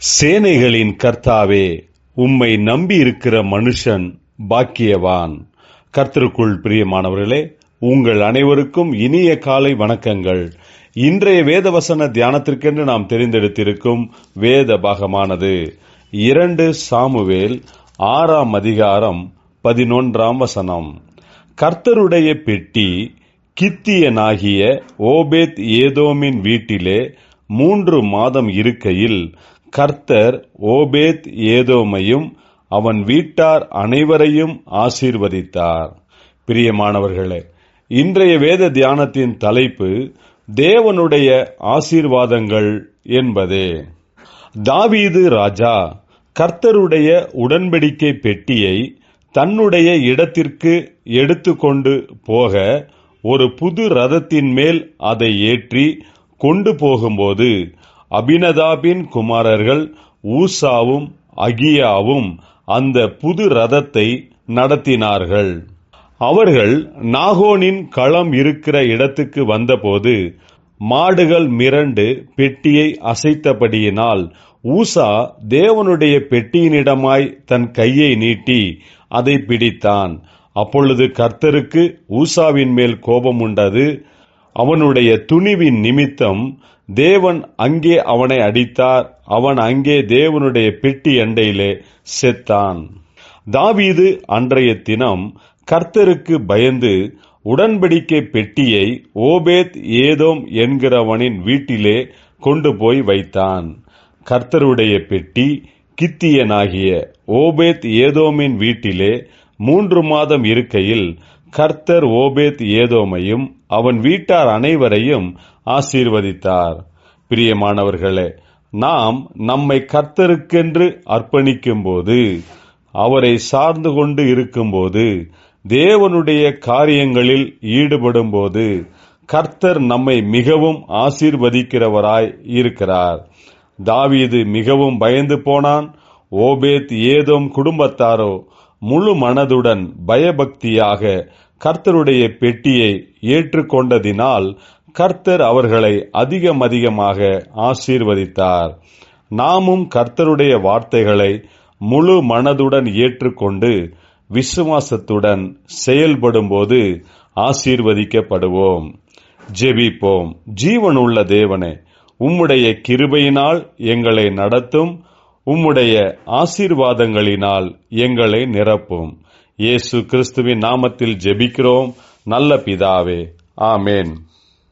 சேனைகளின் கர்த்தாவே, உம்மை நம்பி இருக்கிற மனுஷன் பாக்கியவான். கர்த்தருக்குள் பிரியமானவர்களே, உங்கள் அனைவருக்கும் இனிய காலை வணக்கங்கள். இன்றைய வேதவசன தியானத்திற்கென்று நாம் தெரிந்தெடுத்திருக்கும் வேத பாகமானது 2 சாமுவேல் 6 அதிகாரம் 11 கர்த்தருடைய பெட்டி கித்தியனாகிய ஓபேத் ஏதோமின் வீட்டிலே 3 மாதம் இருக்கையில் கர்த்தர் ஓபேத் ஏதோமையும் அவன் வீட்டார் அனைவரையும் ஆசீர்வதித்தார். பிரியமானவர்களே, இன்றைய வேத தியானத்தின் தலைப்பு தேவனுடைய ஆசீர்வாதங்கள் என்பதே. தாவீது ராஜா கர்த்தருடைய உடன்படிக்கை பெட்டியை தன்னுடைய இடத்திற்கு எடுத்துக்கொண்டு போக ஒரு புது ரதத்தின் மேல் அதை ஏற்றி கொண்டு போகும்போது அபினதாபின் குமாரர்கள் ஊசாவும் அகியாவும் அந்த புது ரதத்தை நடத்தினார்கள். அவர்கள் நாகோனின் களம் இருக்கிற இடத்துக்கு வந்தபோது மாடுகள் மிரண்டு பெட்டியை அசைத்தபடியினால் ஊசா தேவனுடைய பெட்டியினிடமாய் தன் கையை நீட்டி அதை பிடித்தான். அப்பொழுது கர்த்தருக்கு ஊசாவின் மேல் கோபம் உண்டது. அவனுடைய துணிவின் நிமித்தம் தேவன் அங்கே அவனை அடித்தார். அவன் அங்கே தேவனுடைய பெட்டி அண்டையிலே செத்தான். தாவீது அன்றைய தினம் கர்த்தருக்கு பயந்து உடன்படிக்கை பெட்டியை ஓபேத் ஏதோம் என்கிறவனின் வீட்டிலே கொண்டு போய் வைத்தான். கர்த்தருடைய பெட்டி கித்தியனாகிய ஓபேத் ஏதோமின் வீட்டிலே 3 மாதம் இருக்கையில் கர்த்தர் ஓபேத் ஏதோமையும் அவன் வீட்டார் அனைவரையும் ஆசீர்வதித்தார். பிரியமானவர்களே, நாம் நம்மை கர்த்தருக்கென்று அர்ப்பணிக்கும் போது, அவரை சார்ந்து கொண்டு இருக்கும்போது, தேவனுடைய காரியங்களில் ஈடுபடும் போது கர்த்தர் நம்மை மிகவும் ஆசீர்வதிக்கிறவராய் இருக்கிறார். தாவீது மிகவும் பயந்து போனான். ஓபேத் ஏதோம் குடும்பத்தாரோ முழு மனதுடன் பயபக்தியாக கர்த்தருடைய பெட்டியை ஏற்றுக்கொண்டதினால் கர்த்தர் அவர்களை அதிகமாக ஆசீர்வதித்தார். நாமும் கர்த்தருடைய வார்த்தைகளை முழு மனதுடன் ஏற்றுக்கொண்டு விசுவாசத்துடன் செயல்படும்போது ஆசீர்வதிக்கப்படுவோம். ஜெபிப்போம். ஜீவனுள்ள தேவனே, உம்முடைய கிருபையினால் எங்களை நடத்தும். உம்முடைய ஆசீர்வாதங்களினால் எங்களை நிரப்பும். இயேசு கிறிஸ்துவின் நாமத்தில் ஜெபிக்கிறோம் நல்ல பிதாவே. ஆமேன்.